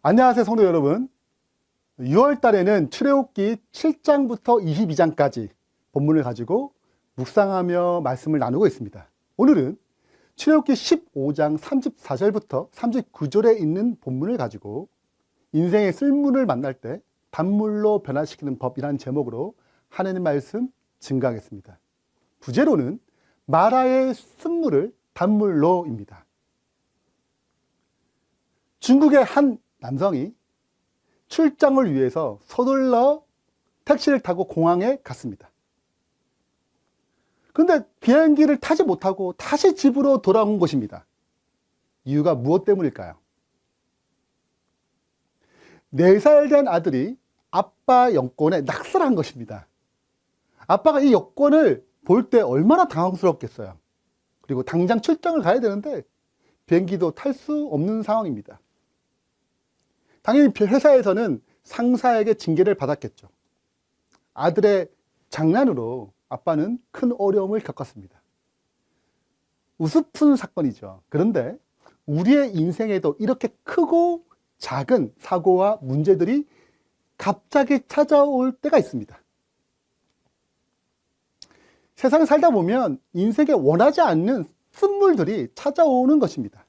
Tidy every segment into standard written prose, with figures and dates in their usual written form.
안녕하세요, 성도 여러분. 6월 달에는 출애굽기 7장부터 22장까지 본문을 가지고 묵상하며 말씀을 나누고 있습니다. 오늘은 출애굽기 15장 34절부터 39절에 있는 본문을 가지고 인생의 쓸문을 만날 때 단물로 변화시키는 법이라는 제목으로 하나님 말씀 증가하겠습니다. 부제로는 마라의 쓴물을 단물로입니다. 중국의 한 남성이 출장을 위해서 서둘러 택시를 타고 공항에 갔습니다. 그런데 비행기를 타지 못하고 다시 집으로 돌아온 것입니다. 이유가 무엇 때문일까요? 4살 된 아들이 아빠 여권에 낙서한 것입니다. 아빠가 이 여권을 볼 때 얼마나 당황스럽겠어요. 그리고 당장 출장을 가야 되는데 비행기도 탈 수 없는 상황입니다. 당연히 회사에서는 상사에게 징계를 받았겠죠. 아들의 장난으로 아빠는 큰 어려움을 겪었습니다. 우스픈 사건이죠. 그런데 우리의 인생에도 이렇게 크고 작은 사고와 문제들이 갑자기 찾아올 때가 있습니다. 세상에 살다 보면 인생에 원하지 않는 쓴물들이 찾아오는 것입니다.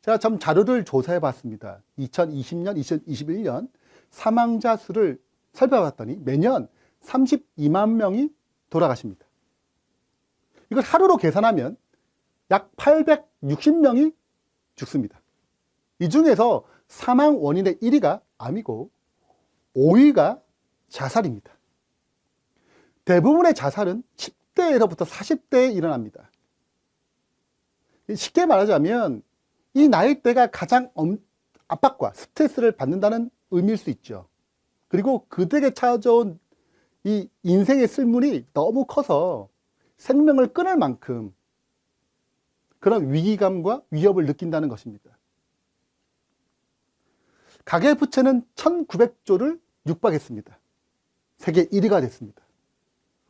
제가 좀 자료를 조사해 봤습니다. 2020년, 2021년 사망자 수를 살펴봤더니 매년 32만 명이 돌아가십니다. 이걸 하루로 계산하면 약 860명이 죽습니다. 이 중에서 사망 원인의 1위가 암이고 5위가 자살입니다. 대부분의 자살은 10대에서부터 40대에 일어납니다. 쉽게 말하자면 이 나이대가 가장 압박과 스트레스를 받는다는 의미일 수 있죠. 그리고 그들에게 찾아온 이 인생의 쓸문이 너무 커서 생명을 끊을 만큼 그런 위기감과 위협을 느낀다는 것입니다. 가계부채는 1900조를 육박했습니다. 세계 1위가 됐습니다.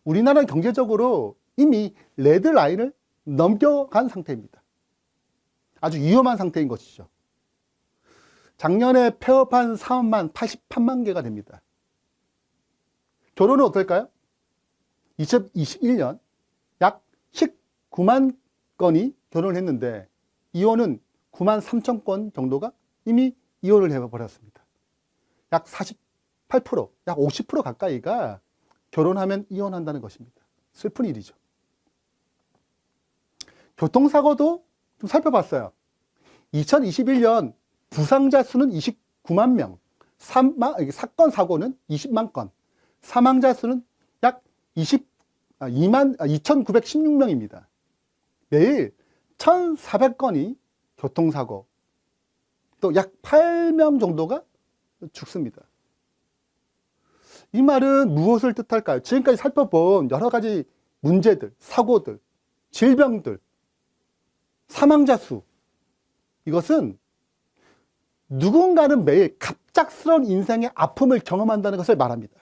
우리나라는 경제적으로 이미 레드라인을 넘겨간 상태입니다. 아주 위험한 상태인 것이죠. 작년에 폐업한 사업만 88만 개가 됩니다. 결혼은 어떨까요? 2021년 약 19만 건이 결혼을 했는데 이혼은 9만 3천 건 정도가 이미 이혼을 해버렸습니다. 약 48%, 약 50% 가까이가 결혼하면 이혼한다는 것입니다. 슬픈 일이죠. 교통사고도 좀 살펴봤어요. 2021년 부상자 수는 29만 명, 사건 사고는 20만 건, 사망자 수는 약 2,916명입니다. 매일 1,400건이 교통사고, 또 약 8명 정도가 죽습니다. 이 말은 무엇을 뜻할까요? 지금까지 살펴본 여러 가지 문제들, 사고들, 질병들, 사망자 수, 이것은 누군가는 매일 갑작스러운 인생의 아픔을 경험한다는 것을 말합니다.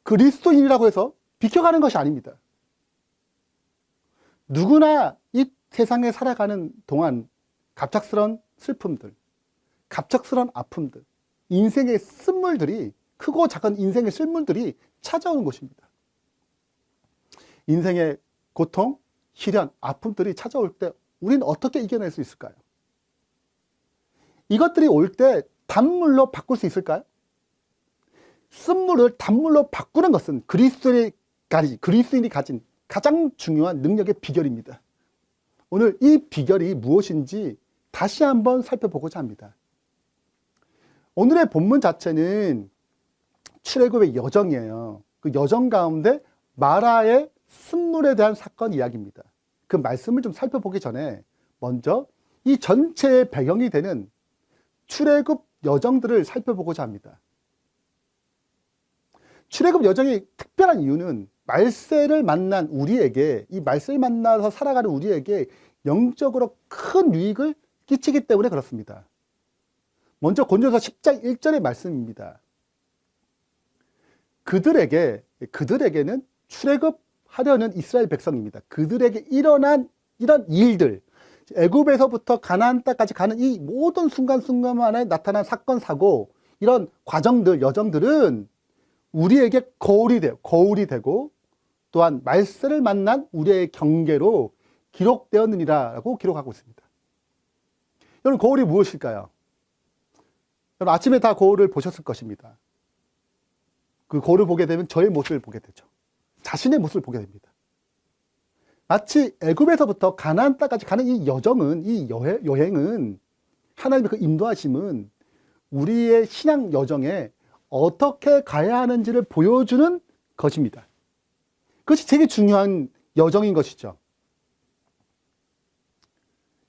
그리스도인이라고 해서 비켜가는 것이 아닙니다. 누구나 이 세상에 살아가는 동안 갑작스러운 슬픔들, 갑작스러운 아픔들, 인생의 쓴물들이, 크고 작은 인생의 쓸물들이 찾아오는 것입니다. 인생의 고통, 시련, 아픔들이 찾아올 때 우리는 어떻게 이겨낼 수 있을까요? 이것들이 올 때 단물로 바꿀 수 있을까요? 쓴물을 단물로 바꾸는 것은 그리스도인이 가진 가장 중요한 능력의 비결입니다. 오늘 이 비결이 무엇인지 다시 한번 살펴보고자 합니다. 오늘의 본문 자체는 출애굽의 여정이에요. 그 여정 가운데 마라의 쓴물에 대한 사건 이야기입니다. 그 말씀을 좀 살펴보기 전에 먼저 이 전체의 배경이 되는 출애굽 여정들을 살펴보고자 합니다. 출애굽 여정이 특별한 이유는 말세를 만난 우리에게, 이 말세를 만나서 살아가는 우리에게 영적으로 큰 유익을 끼치기 때문에 그렇습니다. 먼저 고린도서 10장 1절의 말씀입니다. 그들에게는 출애굽하려는 이스라엘 백성입니다. 그들에게 일어난 이런 일들, 애굽에서부터 가나안 땅까지 가는 이 모든 순간순간만에 나타난 사건, 사고, 이런 과정들, 여정들은 우리에게 거울이 되고 또한 말세를 만난 우리의 경계로 기록되었느니라라고 기록하고 있습니다. 여러분, 거울이 무엇일까요? 여러분, 아침에 다 거울을 보셨을 것입니다. 그 거울을 보게 되면 저의 모습을 보게 되죠. 자신의 모습을 보게 됩니다. 마치 애굽에서부터 가나안 땅까지 가는 이 여정은, 이 여행은, 하나님의 그 인도하심은 우리의 신앙 여정에 어떻게 가야 하는지를 보여주는 것입니다. 그것이 되게 중요한 여정인 것이죠.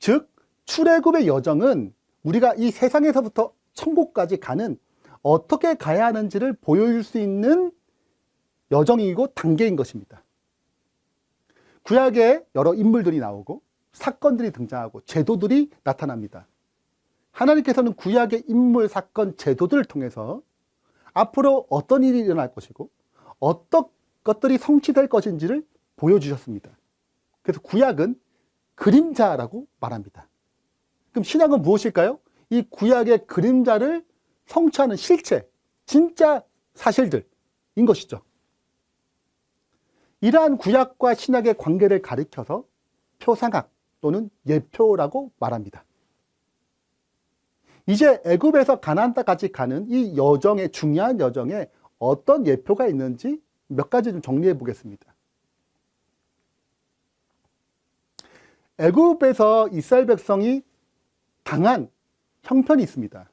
즉, 출애굽의 여정은 우리가 이 세상에서부터 천국까지 가는 어떻게 가야 하는지를 보여줄 수 있는 여정이고 단계인 것입니다. 구약에 여러 인물들이 나오고 사건들이 등장하고 제도들이 나타납니다. 하나님께서는 구약의 인물, 사건, 제도들을 통해서 앞으로 어떤 일이 일어날 것이고 어떤 것들이 성취될 것인지를 보여주셨습니다. 그래서 구약은 그림자라고 말합니다. 그럼 신약은 무엇일까요? 이 구약의 그림자를 성취하는 실체, 진짜 사실들인 것이죠. 이러한 구약과 신약의 관계를 가리켜서 표상학 또는 예표라고 말합니다. 이제 애굽에서 가나안 땅까지 가는 이 여정의, 중요한 여정에 어떤 예표가 있는지 몇 가지 좀 정리해 보겠습니다. 애굽에서 이스라엘 백성이 당한 형편이 있습니다.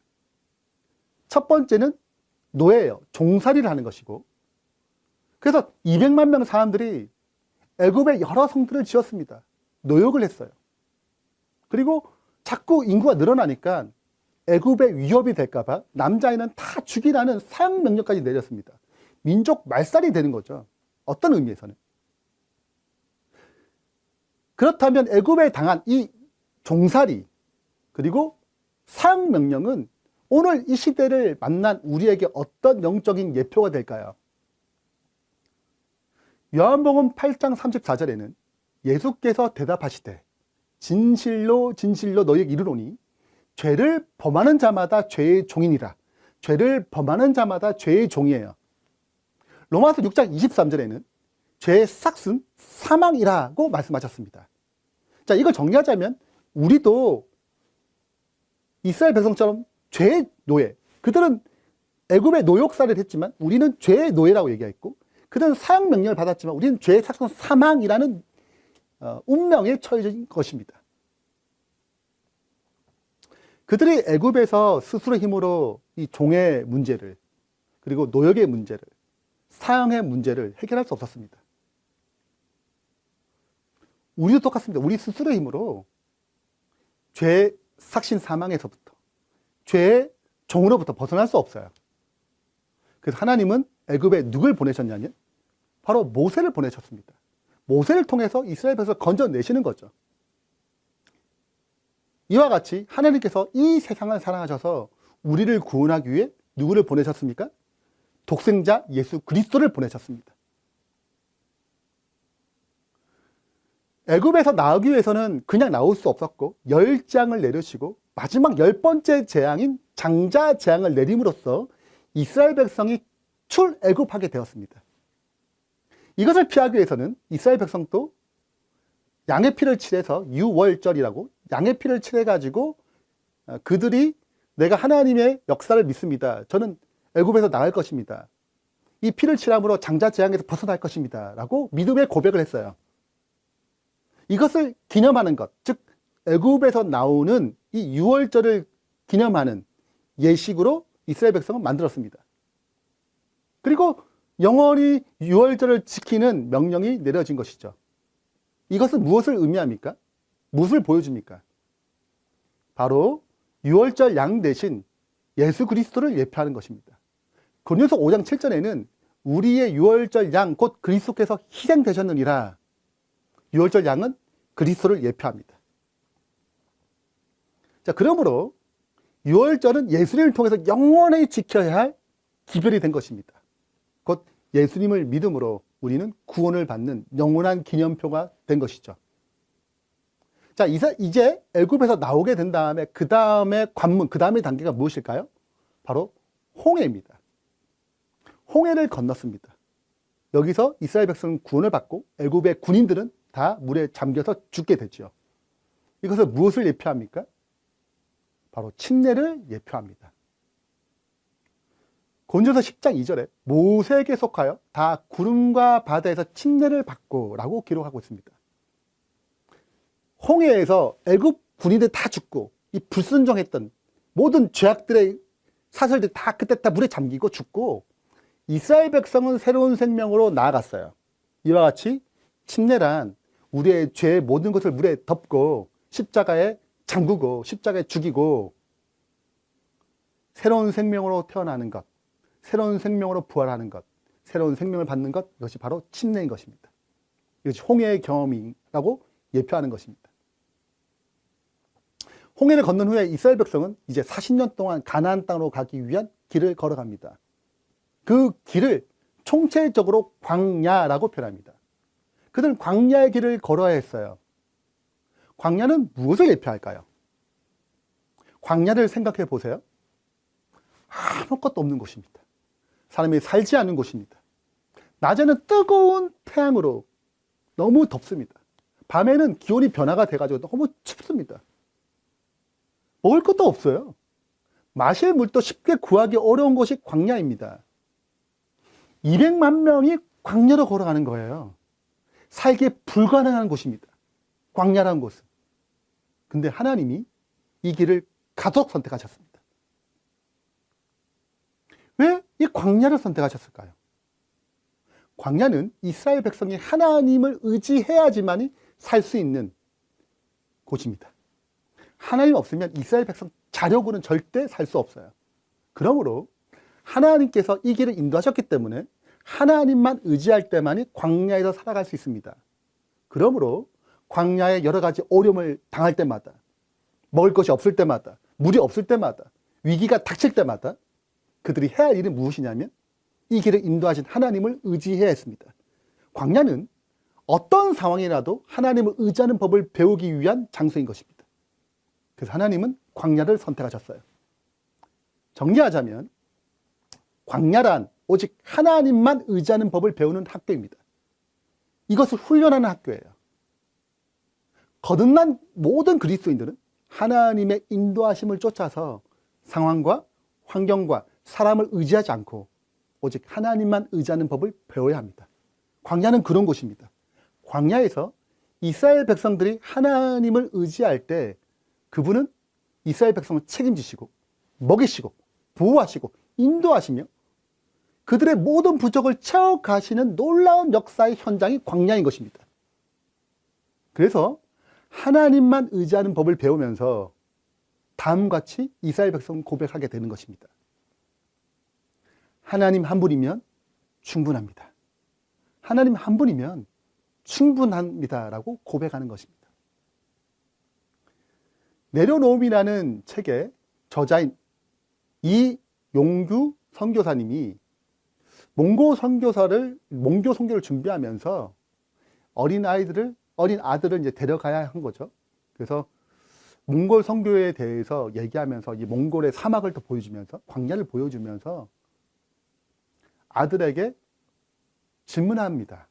첫 번째는 노예예요. 종살이를 하는 것이고, 그래서 200만 명 사람들이 애굽에 여러 성들을 지었습니다. 노역을 했어요. 그리고 자꾸 인구가 늘어나니까 애굽의 위협이 될까봐 남자아이는 다 죽이라는 사형 명령까지 내렸습니다. 민족 말살이 되는 거죠. 어떤 의미에서는. 그렇다면 애굽에 당한 이 종살이 그리고 사형 명령은 오늘 이 시대를 만난 우리에게 어떤 영적인 예표가 될까요? 요한복음 8장 34절에는 예수께서 대답하시되 진실로 진실로 너희에게 이르노니 죄를 범하는 자마다 죄의 종이니라. 죄를 범하는 자마다 죄의 종이에요. 로마서 6장 23절에는 죄의 삭은 사망이라고 말씀하셨습니다. 자, 이걸 정리하자면 우리도 이스라엘 백성처럼 죄의 노예, 그들은 애굽의 노역살이를 했지만 우리는 죄의 노예라고 얘기했고, 그들은 사형 명령을 받았지만 우리는 죄의 삭은 사망이라는 운명에 처해진 것입니다. 그들이 애굽에서 스스로 힘으로 이 종의 문제를, 그리고 노역의 문제를, 사형의 문제를 해결할 수 없었습니다. 우리도 똑같습니다. 우리 스스로의 힘으로 죄의 삭신 사망에서부터, 죄의 종으로부터 벗어날 수 없어요. 그래서 하나님은 애굽에 누굴 보내셨냐면 바로 모세를 보내셨습니다. 모세를 통해서 이스라엘 백성을 건져내시는 거죠. 이와 같이 하나님께서 이 세상을 사랑하셔서 우리를 구원하기 위해 누구를 보내셨습니까? 독생자 예수 그리스도를 보내셨습니다. 애굽에서 나오기 위해서는 그냥 나올 수 없었고 10장을 내리시고 마지막 10번째 재앙인 장자 재앙을 내림으로써 이스라엘 백성이 출애굽하게 되었습니다. 이것을 피하기 위해서는 이스라엘 백성도 양의 피를 칠해서 유월절이라고 양의 피를 칠해가지고 그들이 내가 하나님의 역사를 믿습니다. 저는 애굽에서 나갈 것입니다. 이 피를 칠함으로 장자 재앙에서 벗어날 것입니다. 라고 믿음의 고백을 했어요. 이것을 기념하는 것, 즉 애굽에서 나오는 이 유월절을 기념하는 예식으로 이스라엘 백성은 만들었습니다. 그리고 영원히 유월절을 지키는 명령이 내려진 것이죠. 이것은 무엇을 의미합니까? 무엇을 보여줍니까? 바로 유월절 양 대신 예수 그리스도를 예표하는 것입니다. 고린도서 5장 7절에는 우리의 유월절 양 곧 그리스도께서 희생되셨느니라. 유월절 양은 그리스도를 예표합니다. 자, 그러므로 유월절은 예수님을 통해서 영원히 지켜야 할 기별이 된 것입니다. 곧 예수님을 믿음으로 우리는 구원을 받는 영원한 기념표가 된 것이죠. 자, 이제 애굽에서 나오게 된 다음에 그 다음에 관문, 그 다음의 단계가 무엇일까요? 바로 홍해입니다. 홍해를 건넜습니다. 여기서 이스라엘 백성은 구원을 받고 애굽의 군인들은 다 물에 잠겨서 죽게 되죠. 이것은 무엇을 예표합니까? 바로 침례를 예표합니다. 고린도서 10장 2절에 모세에게 속하여 다 구름과 바다에서 침례를 받고 라고 기록하고 있습니다. 홍해에서 애굽 군인들 다 죽고 이 불순종했던 모든 죄악들의 사설들 다 그때 다 물에 잠기고 죽고 이스라엘 백성은 새로운 생명으로 나아갔어요. 이와 같이 침례란 우리의 죄의 모든 것을 물에 덮고 십자가에 잠그고 십자가에 죽이고 새로운 생명으로 태어나는 것, 새로운 생명으로 부활하는 것, 새로운 생명을 받는 것, 이것이 바로 침례인 것입니다. 이것이 홍해의 경험이라고 예표하는 것입니다. 홍해를 건넌 후에 이스라엘 백성은 이제 40년 동안 가나안 땅으로 가기 위한 길을 걸어갑니다. 그 길을 총체적으로 광야라고 표현합니다. 그들은 광야의 길을 걸어야 했어요. 광야는 무엇을 예표할까요? 광야를 생각해 보세요. 아무것도 없는 곳입니다. 사람이 살지 않는 곳입니다. 낮에는 뜨거운 태양으로 너무 덥습니다. 밤에는 기온이 변화가 돼가지고 너무 춥습니다. 먹을 것도 없어요. 마실 물도 쉽게 구하기 어려운 곳이 광야입니다. 200만 명이 광야로 걸어가는 거예요. 살기 불가능한 곳입니다. 광야라는 곳은. 근데 하나님이 이 길을 가도록 선택하셨습니다. 왜 이 광야를 선택하셨을까요? 광야는 이스라엘 백성이 하나님을 의지해야지만이 살 수 있는 곳입니다. 하나님 없으면 이스라엘 백성 자력으로는 절대 살 수 없어요. 그러므로 하나님께서 이 길을 인도하셨기 때문에 하나님만 의지할 때만이 광야에서 살아갈 수 있습니다. 그러므로 광야에 여러 가지 어려움을 당할 때마다, 먹을 것이 없을 때마다, 물이 없을 때마다, 위기가 닥칠 때마다 그들이 해야 할 일은 무엇이냐면 이 길을 인도하신 하나님을 의지해야 했습니다. 광야는 어떤 상황이라도 하나님을 의지하는 법을 배우기 위한 장소인 것입니다. 그래서 하나님은 광야를 선택하셨어요. 정리하자면 광야란 오직 하나님만 의지하는 법을 배우는 학교입니다. 이것을 훈련하는 학교예요. 거듭난 모든 그리스도인들은 하나님의 인도하심을 쫓아서 상황과 환경과 사람을 의지하지 않고 오직 하나님만 의지하는 법을 배워야 합니다. 광야는 그런 곳입니다. 광야에서 이스라엘 백성들이 하나님을 의지할 때 그분은 이스라엘 백성을 책임지시고 먹이시고 보호하시고 인도하시며 그들의 모든 부족을 채워가시는 놀라운 역사의 현장이 광야인 것입니다. 그래서 하나님만 의지하는 법을 배우면서 다음과 같이 이스라엘 백성은 고백하게 되는 것입니다. 하나님 한 분이면 충분합니다. 하나님 한 분이면 충분합니다 라고 고백하는 것입니다. 내려놓음이라는 책의 저자인 이용규 선교사님이 몽고 선교를 준비하면서 어린 아들을 이제 데려가야 한 거죠. 그래서 몽골 선교에 대해서 얘기하면서 이 몽골의 사막을 또 보여주면서 광야를 보여주면서 아들에게 질문합니다.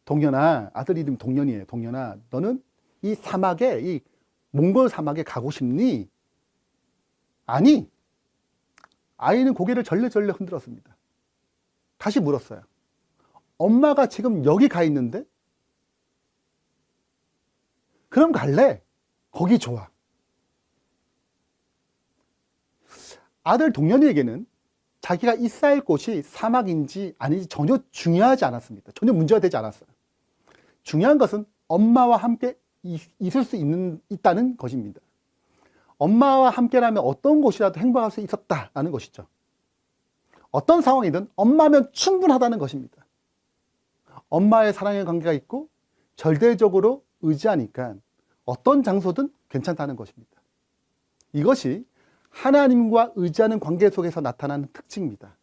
동현아, 아들 이름 동현이에요. 동현아, 너는 이 사막에, 이 몽골 사막에 가고 싶니? 아니. 아이는 고개를 절레절레 흔들었습니다. 다시 물었어요. 엄마가 지금 여기 가 있는데? 그럼 갈래? 거기 좋아. 아들 동현이에게는 자기가 있어야 할 곳이 사막인지 아닌지 전혀 중요하지 않았습니다. 전혀 문제가 되지 않았어요. 중요한 것은 엄마와 함께 있을 수 있다는 것입니다. 엄마와 함께라면 어떤 곳이라도 행복할 수 있었다라는 것이죠. 어떤 상황이든 엄마면 충분하다는 것입니다. 엄마의 사랑의 관계가 있고 절대적으로 의지하니까 어떤 장소든 괜찮다는 것입니다. 이것이 하나님과 의지하는 관계 속에서 나타나는 특징입니다.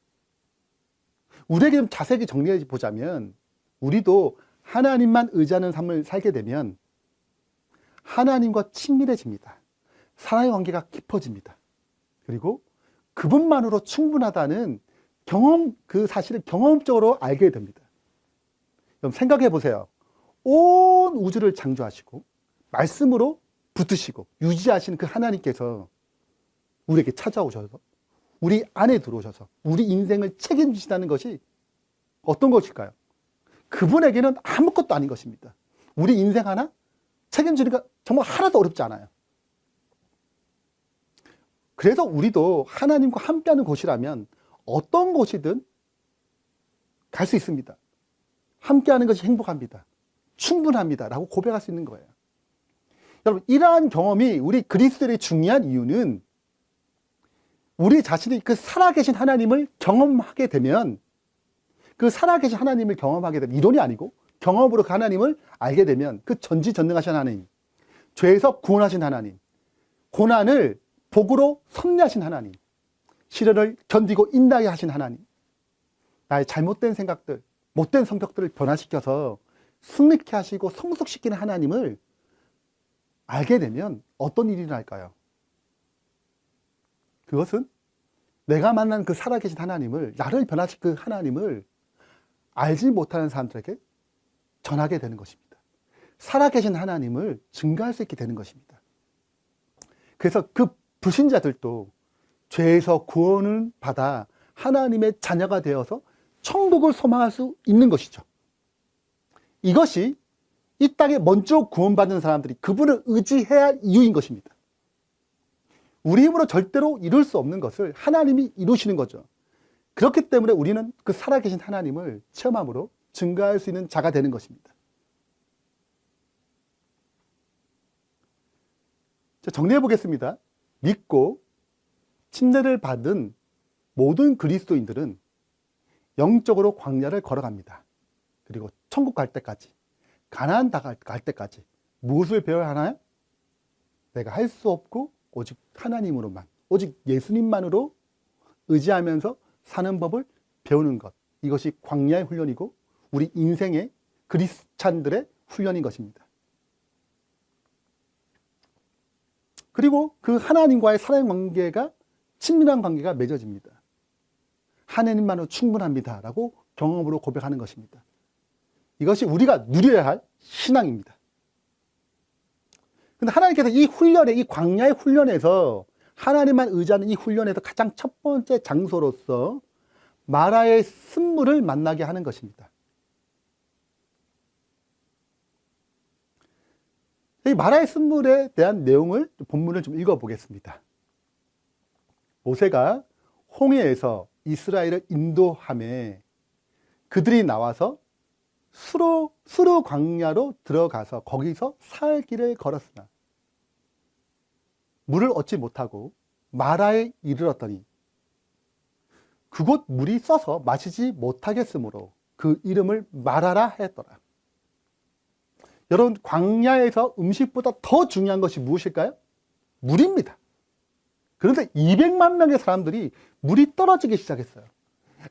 우리에게 좀 자세히 정리해 보자면 우리도 하나님만 의지하는 삶을 살게 되면 하나님과 친밀해집니다. 사랑의 관계가 깊어집니다. 그리고 그분만으로 충분하다는 그 사실을 경험적으로 알게 됩니다. 그럼 생각해 보세요. 온 우주를 창조하시고 말씀으로 붙으시고 유지하시는 그 하나님께서 우리에게 찾아오셔서 우리 안에 들어오셔서 우리 인생을 책임지시다는 것이 어떤 것일까요? 그분에게는 아무것도 아닌 것입니다. 우리 인생 하나 책임지니까 정말 하나도 어렵지 않아요. 그래서 우리도 하나님과 함께하는 곳이라면 어떤 곳이든 갈 수 있습니다. 함께하는 것이 행복합니다. 충분합니다. 라고 고백할 수 있는 거예요. 여러분, 이러한 경험이 우리 그리스도인의 중요한 이유는 우리 자신이 그 살아계신 하나님을 경험하게 되면, 그 살아계신 하나님을 경험하게 되면, 이론이 아니고 경험으로 그 하나님을 알게 되면 그 전지전능하신 하나님, 죄에서 구원하신 하나님, 고난을 복으로 섭리하신 하나님, 시련을 견디고 인내하게 하신 하나님, 나의 잘못된 생각들, 못된 성격들을 변화시켜서 승리케 하시고 성숙시키는 하나님을 알게 되면 어떤 일이 날까요? 그것은 내가 만난 그 살아계신 하나님을, 나를 변화시킨 그 하나님을 알지 못하는 사람들에게 전하게 되는 것입니다. 살아계신 하나님을 증거할 수 있게 되는 것입니다. 그래서 그 불신자들도 죄에서 구원을 받아 하나님의 자녀가 되어서 천국을 소망할 수 있는 것이죠. 이것이 이 땅에 먼저 구원받는 사람들이 그분을 의지해야 할 이유인 것입니다. 우리 힘으로 절대로 이룰 수 없는 것을 하나님이 이루시는 거죠. 그렇기 때문에 우리는 그 살아계신 하나님을 체험함으로 증거할 수 있는 자가 되는 것입니다. 정리해 보겠습니다. 믿고 침례를 받은 모든 그리스도인들은 영적으로 광야를 걸어갑니다. 그리고 천국 갈 때까지, 가나안 갈 때까지 무엇을 배워야 하나요? 내가 할 수 없고 오직 하나님으로만, 오직 예수님만으로 의지하면서 사는 법을 배우는 것, 이것이 광야의 훈련이고 우리 인생의 그리스찬들의 훈련인 것입니다. 그리고 그 하나님과의 사랑의 관계가, 친밀한 관계가 맺어집니다. 하나님만으로 충분합니다 라고 경험으로 고백하는 것입니다. 이것이 우리가 누려야 할 신앙입니다. 근데 하나님께서 이 훈련에, 이 광야의 훈련에서, 하나님만 의지하는 이 훈련에서 가장 첫 번째 장소로서 마라의 쓴물을 만나게 하는 것입니다. 이 마라의 쓴물에 대한 내용을, 본문을 좀 읽어보겠습니다. 모세가 홍해에서 이스라엘을 인도하며 그들이 나와서 수르 광야로 들어가서 거기서 사흘 길을 걸었으나 물을 얻지 못하고 마라에 이르렀더니 그곳 물이 써서 마시지 못하겠으므로 그 이름을 마라라 하였더라. 여러분, 광야에서 음식보다 더 중요한 것이 무엇일까요? 물입니다. 그런데 200만 명의 사람들이 물이 떨어지기 시작했어요.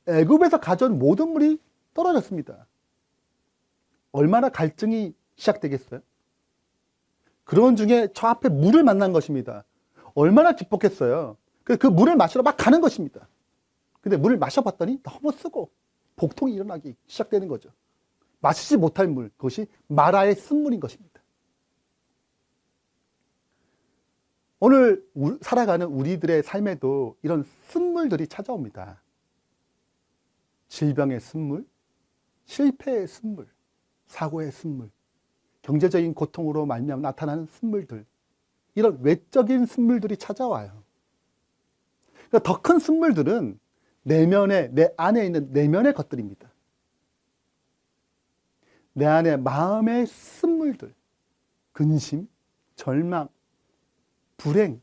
애굽에서 가져온 모든 물이 떨어졌습니다. 얼마나 갈증이 시작되겠어요? 그런 중에 저 앞에 물을 만난 것입니다. 얼마나 기뻤겠어요. 그 물을 마시러 막 가는 것입니다. 근데 물을 마셔봤더니 너무 쓰고 복통이 일어나기 시작되는 거죠. 마시지 못할 물, 그것이 마라의 쓴물인 것입니다. 오늘 살아가는 우리들의 삶에도 이런 쓴물들이 찾아옵니다. 질병의 쓴물, 실패의 쓴물, 사고의 쓴물, 경제적인 고통으로 말미암아 나타나는 쓴물들, 이런 외적인 쓴물들이 찾아와요. 그러니까 더 큰 쓴물들은 내면에, 내 안에 있는 내면의 것들입니다. 내 안에 마음의 쓴물들, 근심, 절망, 불행,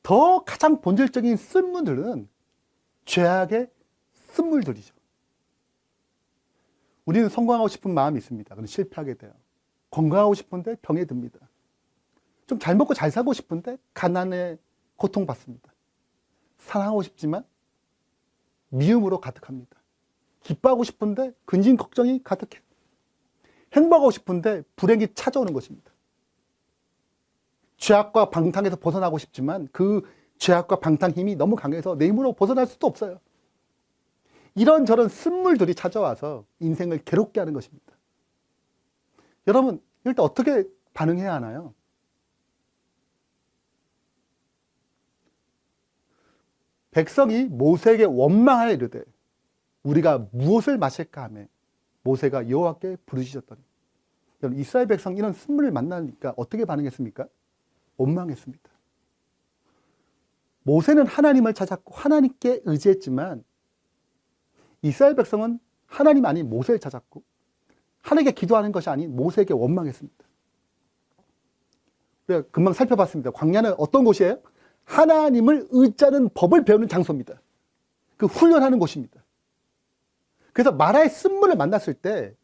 더 가장 본질적인 쓴물들은 죄악의 쓴물들이죠. 우리는 성공하고 싶은 마음이 있습니다. 그런데 실패하게 돼요. 건강하고 싶은데 병에 듭니다. 좀 잘 먹고 잘 살고 싶은데 가난에 고통받습니다. 사랑하고 싶지만 미움으로 가득합니다. 기뻐하고 싶은데 근심 걱정이 가득해요. 행복하고 싶은데 불행이 찾아오는 것입니다. 죄악과 방탕에서 벗어나고 싶지만 그 죄악과 방탕 힘이 너무 강해서 내 힘으로 벗어날 수도 없어요. 이런저런 쓴물들이 찾아와서 인생을 괴롭게 하는 것입니다. 여러분, 일단 어떻게 반응해야 하나요? 백성이 모세에게 원망하여 이르되 우리가 무엇을 마실까 하매 모세가 여호와께 부르짖었더니. 여러분, 이스라엘 백성 이런 쓴물을 만나니까 어떻게 반응했습니까? 원망했습니다. 모세는 하나님을 찾았고 하나님께 의지했지만 이스라엘 백성은 하나님 아닌 모세를 찾았고 하나님께 기도하는 것이 아닌 모세에게 원망했습니다. 우리가 금방 살펴봤습니다. 광야는 어떤 곳이에요? 하나님을 의지하는 법을 배우는 장소입니다. 그 훈련하는 곳입니다. 그래서 마라의 쓴물을 만났을 때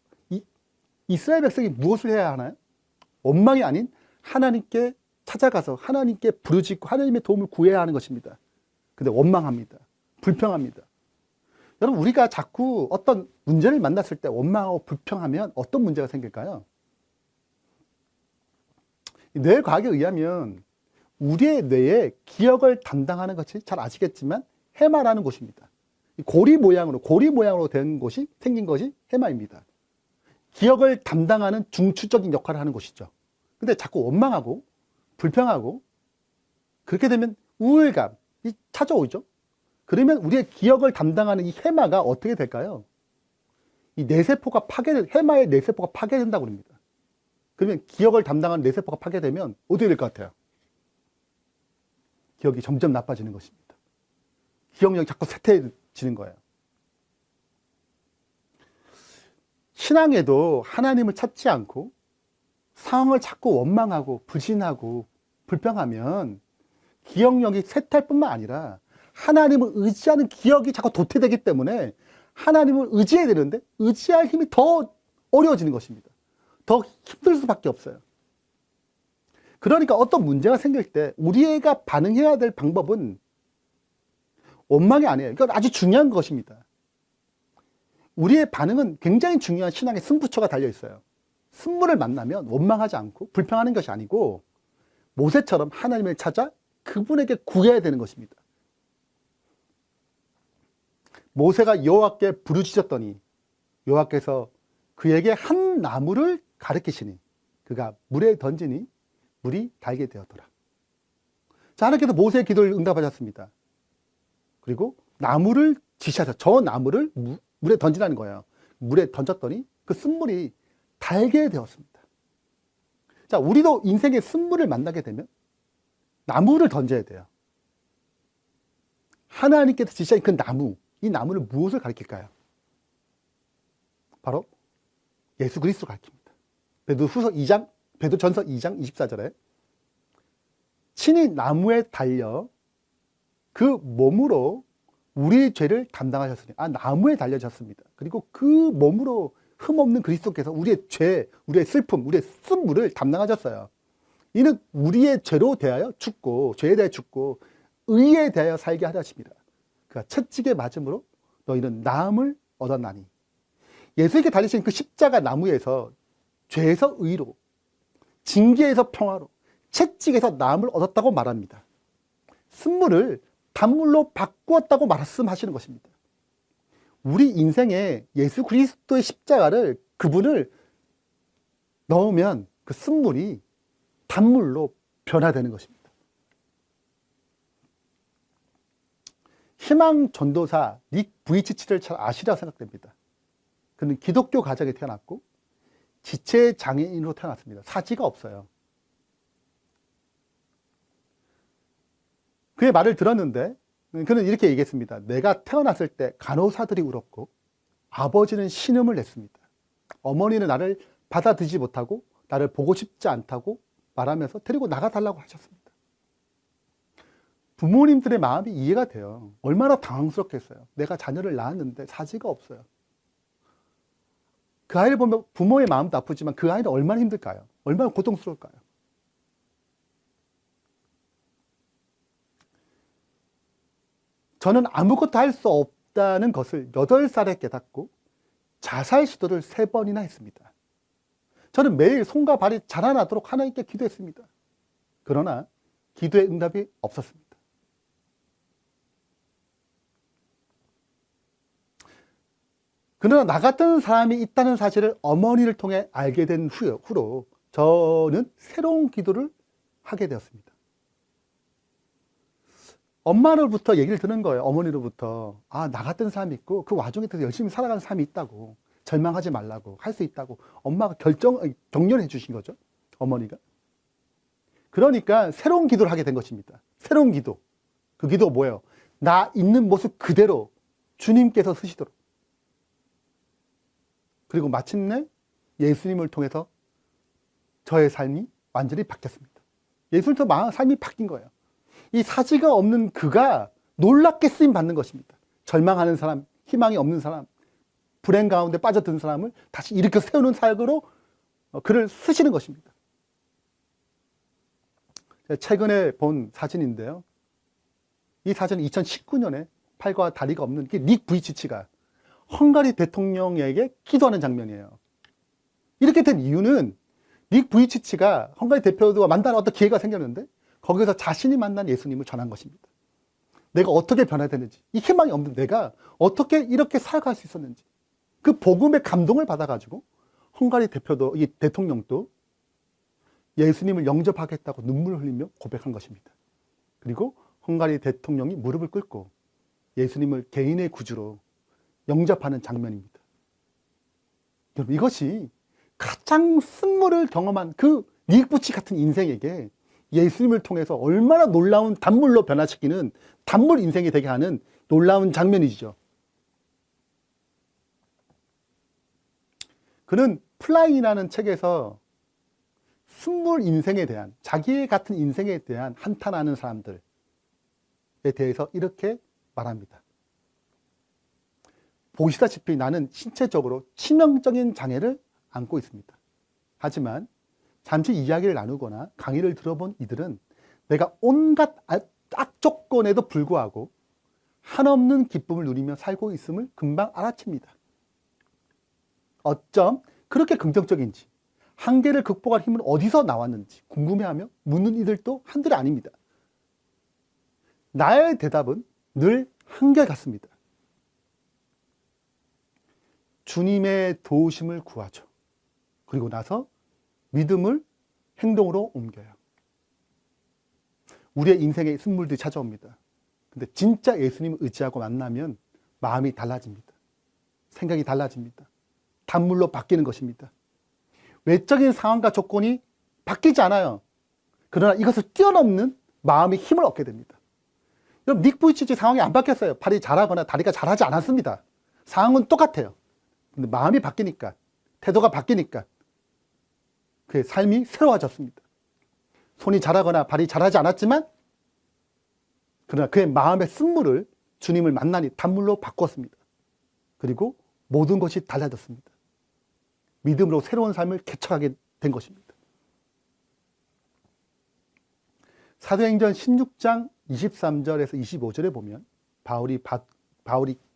이스라엘 백성이 무엇을 해야 하나요? 원망이 아닌 하나님께 찾아가서 하나님께 부르짖고 하나님의 도움을 구해야 하는 것입니다. 근데 원망합니다. 불평합니다. 여러분, 우리가 자꾸 어떤 문제를 만났을 때 원망하고 불평하면 어떤 문제가 생길까요? 뇌과학에 의하면 우리의 뇌에 기억을 담당하는 것이 잘 아시겠지만 해마라는 곳입니다. 고리 모양으로 된 곳이 생긴 것이 해마입니다. 기억을 담당하는 중추적인 역할을 하는 곳이죠. 근데 자꾸 원망하고 불평하고 그렇게 되면 우울감이 찾아오죠. 그러면 우리의 기억을 담당하는 이 해마가 어떻게 될까요? 이 뇌세포가 해마의 뇌세포가 파괴된다고 합니다. 그러면 기억을 담당하는 뇌세포가 파괴되면 어떻게 될 것 같아요? 기억이 점점 나빠지는 것입니다. 기억력이 자꾸 쇠퇴해지는 거예요. 신앙에도 하나님을 찾지 않고 상황을 자꾸 원망하고 불신하고 불평하면 기억력이 쇠퇴할 뿐만 아니라 하나님을 의지하는 기억이 자꾸 도태되기 때문에 하나님을 의지해야 되는데 의지할 힘이 더 어려워지는 것입니다. 더 힘들 수밖에 없어요. 그러니까 어떤 문제가 생길 때 우리가 반응해야 될 방법은 원망이 아니에요. 이건 아주 중요한 것입니다. 우리의 반응은 굉장히 중요한 신앙의 승부처가 달려 있어요. 쓴물을 만나면 원망하지 않고 불평하는 것이 아니고 모세처럼 하나님을 찾아 그분에게 구해야 되는 것입니다. 모세가 여호와께 부르짖었더니 여호와께서 그에게 한 나무를 가르치시니 그가 물에 던지니 물이 달게 되었더라. 자, 하나님께서 모세의 기도를 응답하셨습니다. 그리고 나무를 지시하셔서 저 나무를 물에 던지라는 거예요. 물에 던졌더니 그 쓴물이 달게 되었습니다. 자, 우리도 인생의 쓴물을 만나게 되면 나무를 던져야 돼요. 하나님께서 지시하신 그 나무, 이 나무는 무엇을 가리킬까요? 바로 예수 그리스도를 가리킵니다. 베드로전서 2장 24절에 친히 나무에 달려 그 몸으로 우리의 죄를 담당하셨으니, 나무에 달려졌습니다. 그리고 그 몸으로 흠없는 그리스도께서 우리의 죄, 우리의 슬픔, 우리의 쓴물을 담당하셨어요. 이는 우리의 죄로 대하여 죽고, 죄에 대하여 죽고 의에 대하여 살게 하셨습니다. 그가 채찍에 맞음으로 너희는 나음을 얻었나니. 예수에게 달리신 그 십자가 나무에서 죄에서 의로, 징계에서 평화로, 채찍에서 나음을 얻었다고 말합니다. 쓴물을 단물로 바꾸었다고 말씀하시는 것입니다. 우리 인생에 예수 그리스도의 십자가를, 그분을 넣으면 그 쓴물이 단물로 변화되는 것입니다. 희망 전도사 닉 부이치치를 잘 아시리라고 생각됩니다. 그는 기독교 가정에 태어났고 지체 장애인으로 태어났습니다. 사지가 없어요. 그의 말을 들었는데 그는 이렇게 얘기했습니다. 내가 태어났을 때 간호사들이 울었고 아버지는 신음을 냈습니다. 어머니는 나를 받아들이지 못하고 나를 보고 싶지 않다고 말하면서 데리고 나가달라고 하셨습니다. 부모님들의 마음이 이해가 돼요. 얼마나 당황스럽겠어요. 내가 자녀를 낳았는데 사지가 없어요. 그 아이를 보면 부모의 마음도 아프지만 그 아이는 얼마나 힘들까요? 얼마나 고통스러울까요? 저는 아무것도 할 수 없다는 것을 8살에 깨닫고 자살 시도를 3번이나 했습니다. 저는 매일 손과 발이 자라나도록 하나님께 기도했습니다. 그러나 기도의 응답이 없었습니다. 그러나 나 같은 사람이 있다는 사실을 어머니를 통해 알게 된 후로 저는 새로운 기도를 하게 되었습니다. 엄마로부터 얘기를 듣는 거예요. 어머니로부터. 아, 나 같은 사람이 있고 그 와중에 더 열심히 살아가는 사람이 있다고. 절망하지 말라고. 할 수 있다고. 엄마가 격려해 주신 거죠. 어머니가. 그러니까 새로운 기도를 하게 된 것입니다. 새로운 기도. 그 기도가 뭐예요? 나 있는 모습 그대로 주님께서 쓰시도록. 그리고 마침내 예수님을 통해서 저의 삶이 완전히 바뀌었습니다. 예수님을 통해 삶이 바뀐 거예요. 이 사지가 없는 그가 놀랍게 쓰임 받는 것입니다. 절망하는 사람, 희망이 없는 사람, 불행 가운데 빠져든 사람을 다시 일으켜 세우는 사역으로 그를 쓰시는 것입니다. 최근에 본 사진인데요. 이 사진은 2019년에 팔과 다리가 없는 닉 부이치치가 헝가리 대통령에게 기도하는 장면이에요. 이렇게 된 이유는 닉 부이치치가 헝가리 대표와 만나는 어떤 기회가 생겼는데 거기서 자신이 만난 예수님을 전한 것입니다. 내가 어떻게 변화되는지, 이 희망이 없는 내가 어떻게 이렇게 살아갈 수 있었는지, 그 복음의 감동을 받아가지고 헝가리 대표도, 이 대통령도 예수님을 영접하겠다고 눈물을 흘리며 고백한 것입니다. 그리고 헝가리 대통령이 무릎을 꿇고 예수님을 개인의 구주로 영접하는 장면입니다. 여러분, 이것이 가장 쓴물을 경험한 그 닉부치 같은 인생에게 예수님을 통해서 얼마나 놀라운 단물로 변화시키는, 단물 인생이 되게 하는 놀라운 장면이죠. 그는 플라잉이라는 책에서 쓴물 인생에 대한, 자기 같은 인생에 대한 한탄하는 사람들에 대해서 이렇게 말합니다. 보시다시피 나는 신체적으로 치명적인 장애를 안고 있습니다. 하지만 잠시 이야기를 나누거나 강의를 들어본 이들은 내가 온갖 악조건에도 불구하고 한없는 기쁨을 누리며 살고 있음을 금방 알아챕니다. 어쩜 그렇게 긍정적인지, 한계를 극복할 힘은 어디서 나왔는지 궁금해하며 묻는 이들도 한둘이 아닙니다. 나의 대답은 늘 한결같습니다. 주님의 도우심을 구하죠. 그리고 나서 믿음을 행동으로 옮겨요. 우리의 인생에 쓴물들이 찾아옵니다. 근데 진짜 예수님을 의지하고 만나면 마음이 달라집니다. 생각이 달라집니다. 단물로 바뀌는 것입니다. 외적인 상황과 조건이 바뀌지 않아요. 그러나 이것을 뛰어넘는 마음의 힘을 얻게 됩니다. 여러분, 닉 부이치치 상황이 안 바뀌었어요. 발이 자라거나 다리가 자라지 않았습니다. 상황은 똑같아요. 근데 마음이 바뀌니까, 태도가 바뀌니까 그의 삶이 새로워졌습니다. 손이 자라거나 발이 자라지 않았지만 그러나 그의 마음의 쓴물을 주님을 만나니 단물로 바꿨습니다. 그리고 모든 것이 달라졌습니다. 믿음으로 새로운 삶을 개척하게 된 것입니다. 사도행전 16장 23절에서 25절에 보면 바울이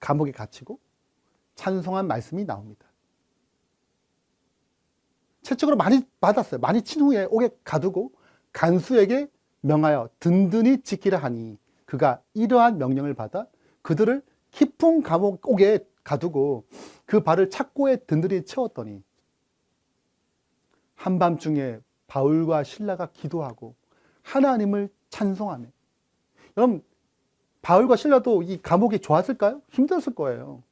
감옥에 갇히고 찬송한 말씀이 나옵니다. 채찍으로 많이 받았어요. 많이 친 후에 옥에 가두고 간수에게 명하여 든든히 지키라 하니 그가 이러한 명령을 받아 그들을 깊은 감옥 옥에 가두고 그 발을 착고에 든든히 채웠더니 한밤중에 바울과 실라가 기도하고 하나님을 찬송하며. 여러분, 바울과 실라도 이 감옥이 좋았을까요? 힘들었을 거예요.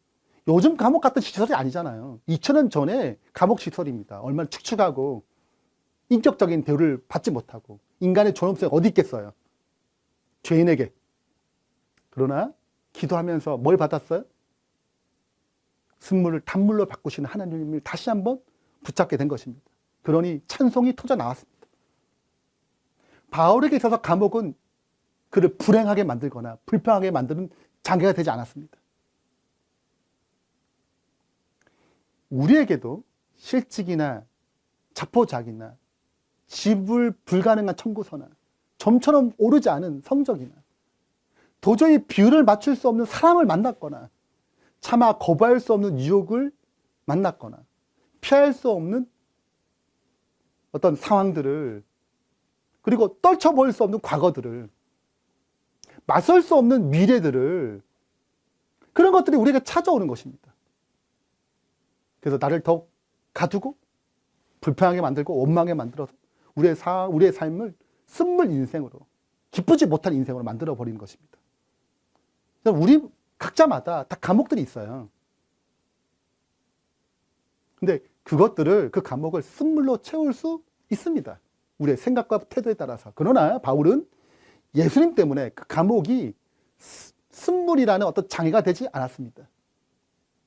요즘 감옥 같은 시설이 아니잖아요. 2000년 전에 감옥 시설입니다. 얼마나 축축하고 인격적인 대우를 받지 못하고 인간의 존엄성이 어디 있겠어요? 죄인에게. 그러나 기도하면서 뭘 받았어요? 쓴물을 단물로 바꾸시는 하나님을 다시 한번 붙잡게 된 것입니다. 그러니 찬송이 터져 나왔습니다. 바울에게 있어서 감옥은 그를 불행하게 만들거나 불평하게 만드는 장애가 되지 않았습니다. 우리에게도 실직이나 자포자기나 지불 불가능한 청구서나 점처럼 오르지 않은 성적이나 도저히 비율을 맞출 수 없는 사람을 만났거나 차마 거부할 수 없는 유혹을 만났거나 피할 수 없는 어떤 상황들을, 그리고 떨쳐버릴 수 없는 과거들을, 맞설 수 없는 미래들을, 그런 것들이 우리에게 찾아오는 것입니다. 그래서 나를 더욱 가두고 불편하게 만들고 원망하게 만들어서 우리의 삶을 쓴물 인생으로, 기쁘지 못한 인생으로 만들어 버리는 것입니다. 우리 각자마다 다 감옥들이 있어요. 근데 그것들을, 그 감옥을 쓴물로 채울 수 있습니다. 우리의 생각과 태도에 따라서. 그러나 바울은 예수님 때문에 그 감옥이 쓴물이라는 어떤 장애가 되지 않았습니다.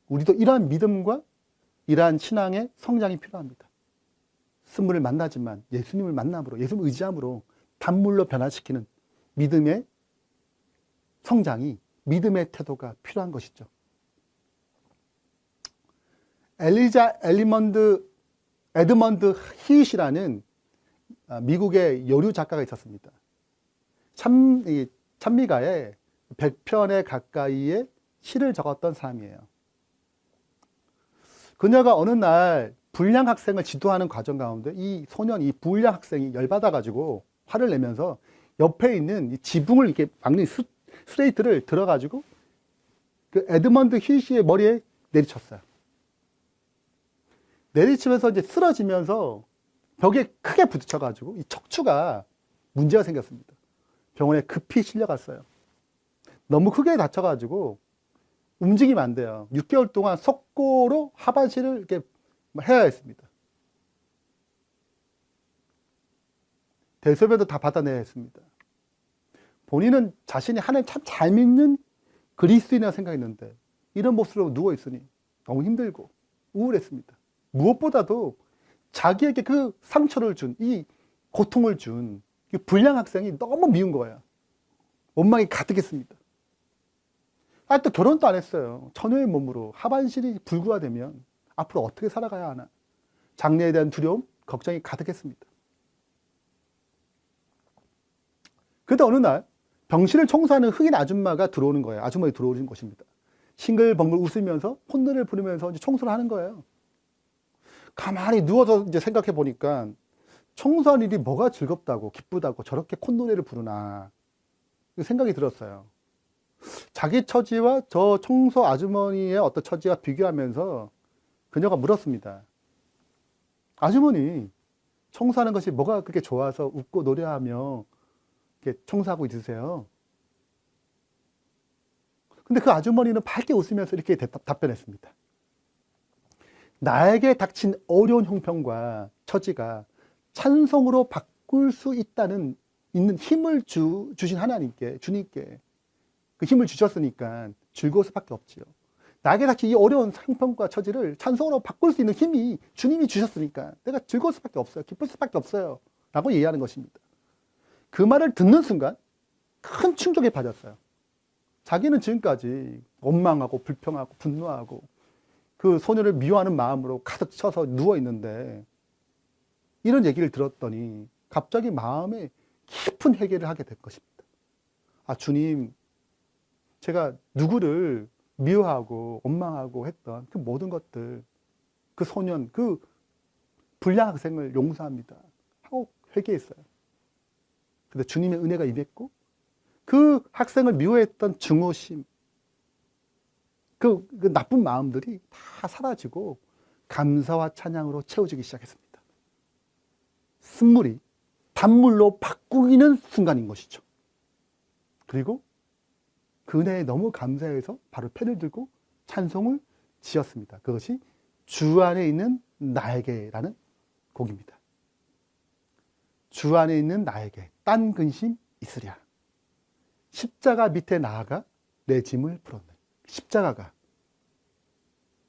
우리도 이러한 믿음과 이러한 신앙의 성장이 필요합니다. 쓴물을 만나지만 예수님을 만남으로, 예수님을 의지함으로 단물로 변화시키는 믿음의 성장이, 믿음의 태도가 필요한 것이죠. 에드먼드 히잇이라는 미국의 여류 작가가 있었습니다. 찬미가에 100편에 가까이의 시를 적었던 사람이에요. 그녀가 어느 날 불량 학생을 지도하는 과정 가운데 이 불량 학생이 열받아가지고 화를 내면서 옆에 있는 이 지붕을 이렇게 막는 스레이트를 들어가지고 그 에드먼드 히잇의 머리에 내리쳤어요. 내리치면서 이제 쓰러지면서 벽에 크게 부딪혀가지고 이 척추가 문제가 생겼습니다. 병원에 급히 실려갔어요. 너무 크게 다쳐가지고 움직이면 안 돼요. 6개월 동안 석고로 하반신을 이렇게 해야 했습니다. 대소변도 다 받아내야 했습니다. 본인은 자신이 하나님 참 잘 믿는 그리스도인이라고 생각했는데 이런 모습으로 누워있으니 너무 힘들고 우울했습니다. 무엇보다도 자기에게 그 상처를 준, 이 고통을 준 이 불량 학생이 너무 미운 거예요. 원망이 가득했습니다. 또 결혼도 안 했어요. 처녀의 몸으로 하반신이 불구화되면 앞으로 어떻게 살아가야 하나. 장래에 대한 두려움, 걱정이 가득했습니다. 그런데 어느 날 병실을 청소하는 흑인 아줌마가 들어오는 거예요. 아주머니 들어오는 것입니다. 싱글벙글 웃으면서 콧노래를 부르면서 이제 청소를 하는 거예요. 가만히 누워서 이제 생각해 보니까 청소하는 일이 뭐가 즐겁다고 기쁘다고 저렇게 콧노래를 부르나 생각이 들었어요. 자기 처지와 저 청소 아주머니의 어떤 처지와 비교하면서 그녀가 물었습니다. 아주머니, 청소하는 것이 뭐가 그렇게 좋아서 웃고 노래하며 이렇게 청소하고 있으세요? 근데 그 아주머니는 밝게 웃으면서 이렇게 답변했습니다. 나에게 닥친 어려운 형편과 처지가 찬송으로 바꿀 수 있는 힘을 주신 하나님께, 주님께 그 힘을 주셨으니까 즐거울 수밖에 없지요. 나에게 닥친 이 어려운 형편과 처지를 찬송으로 바꿀 수 있는 힘이 주님이 주셨으니까 내가 즐거울 수밖에 없어요. 기쁠 수밖에 없어요. 라고 얘기하는 것입니다. 그 말을 듣는 순간 큰 충격에 빠졌어요. 자기는 지금까지 원망하고 불평하고 분노하고 그 소녀를 미워하는 마음으로 가득 쳐서 누워있는데 이런 얘기를 들었더니 갑자기 마음에 깊은 회개를 하게 될 것입니다. 아, 주님, 제가 누구를 미워하고 원망하고 했던 그 모든 것들, 그 소년, 그 불량 학생을 용서합니다 하고 회개했어요. 근데 주님의 은혜가 임했고 그 학생을 미워했던 증오심, 그 나쁜 마음들이 다 사라지고 감사와 찬양으로 채워지기 시작했습니다. 쓴물이 단물로 바꾸기는 순간인 것이죠. 그리고 그 은혜에 너무 감사해서 바로 펜을 들고 찬송을 지었습니다. 그것이 주 안에 있는 나에게라는 곡입니다. 주 안에 있는 나에게 딴 근심 있으랴. 십자가 밑에 나아가 내 짐을 풀었네. 십자가가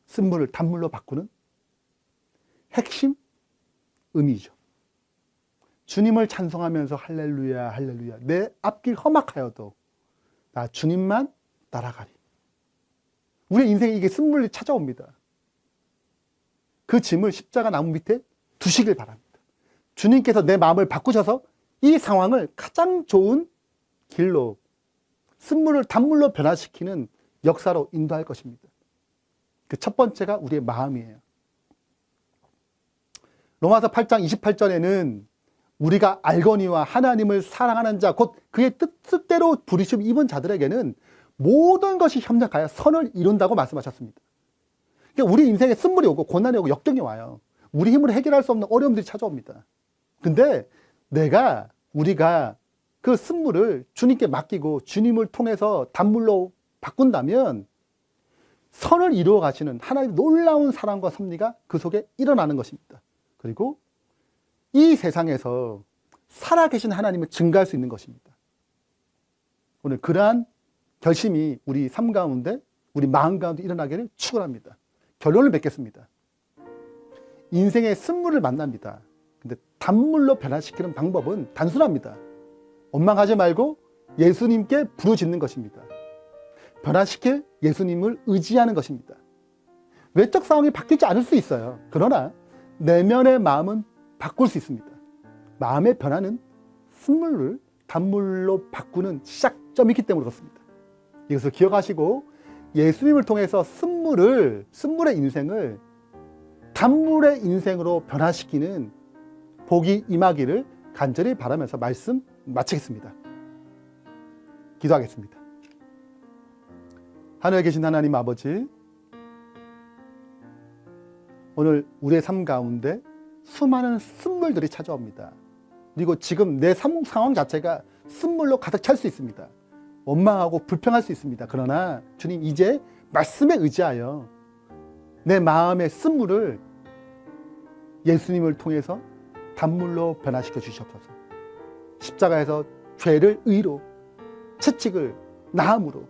쓴물을 단물로 바꾸는 핵심 의미죠. 주님을 찬송하면서 할렐루야 할렐루야 내 앞길 험악하여도 나 주님만 따라가리. 우리의 인생에 이게 쓴물이 찾아옵니다. 그 짐을 십자가 나무 밑에 두시길 바랍니다. 주님께서 내 마음을 바꾸셔서 이 상황을 가장 좋은 길로 쓴물을 단물로 변화시키는 역사로 인도할 것입니다. 그 첫 번째가 우리의 마음이에요. 로마서 8장 28절에는 우리가 알거니와 하나님을 사랑하는 자, 곧 그의 뜻대로 부르심 입은 자들에게는 모든 것이 협력하여 선을 이룬다고 말씀하셨습니다. 그러니까 우리 인생에 쓴물이 오고 고난이 오고 역경이 와요. 우리 힘으로 해결할 수 없는 어려움들이 찾아옵니다. 근데 우리가 그 쓴물을 주님께 맡기고 주님을 통해서 단물로 바꾼다면 선을 이루어 가시는 하나님의 놀라운 사랑과 섭리가 그 속에 일어나는 것입니다. 그리고 이 세상에서 살아계신 하나님을 증거할 수 있는 것입니다. 오늘 그러한 결심이 우리 삶 가운데, 우리 마음 가운데 일어나기를 축원합니다. 결론을 맺겠습니다. 인생의 쓴물을 만납니다. 근데 단물로 변화시키는 방법은 단순합니다. 원망하지 말고 예수님께 부르짖는 것입니다. 변화시킬 예수님을 의지하는 것입니다. 외적 상황이 바뀌지 않을 수 있어요. 그러나 내면의 마음은 바꿀 수 있습니다. 마음의 변화는 쓴물을 단물로 바꾸는 시작점이기 때문에 그렇습니다. 이것을 기억하시고 예수님을 통해서 쓴물의 인생을 단물의 인생으로 변화시키는 복이 임하기를 간절히 바라면서 말씀 마치겠습니다. 기도하겠습니다. 하늘에 계신 하나님 아버지, 오늘 우리의 삶 가운데 수많은 쓴물들이 찾아옵니다. 그리고 지금 내 상황 자체가 쓴물로 가득 찰 수 있습니다. 원망하고 불평할 수 있습니다. 그러나 주님, 이제 말씀에 의지하여 내 마음의 쓴물을 예수님을 통해서 단물로 변화시켜 주시옵소서. 십자가에서 죄를 의로, 채찍을 나음으로,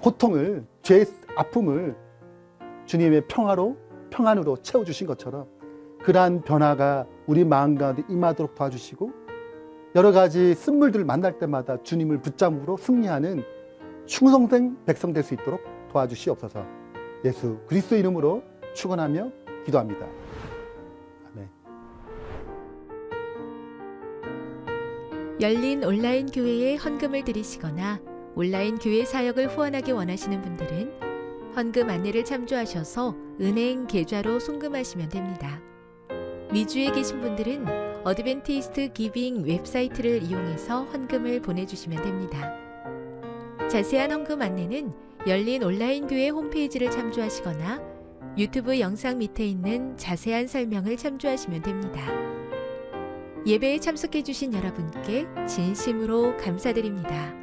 고통을, 죄의 아픔을 주님의 평안으로 채워주신 것처럼 그러한 변화가 우리 마음 가운데 임하도록 도와주시고, 여러 가지 쓴물들을 만날 때마다 주님을 붙잡으로 승리하는 충성된 백성 될 수 있도록 도와주시옵소서. 예수 그리스도 이름으로 축원하며 기도합니다. 아멘. 열린 온라인 교회에 헌금을 드리시거나 온라인 교회 사역을 후원하기 원하시는 분들은 헌금 안내를 참조하셔서 은행 계좌로 송금하시면 됩니다. 미주에 계신 분들은 어드벤티스트 기빙 웹사이트를 이용해서 헌금을 보내주시면 됩니다. 자세한 헌금 안내는 열린 온라인 교회 홈페이지를 참조하시거나 유튜브 영상 밑에 있는 자세한 설명을 참조하시면 됩니다. 예배에 참석해 주신 여러분께 진심으로 감사드립니다.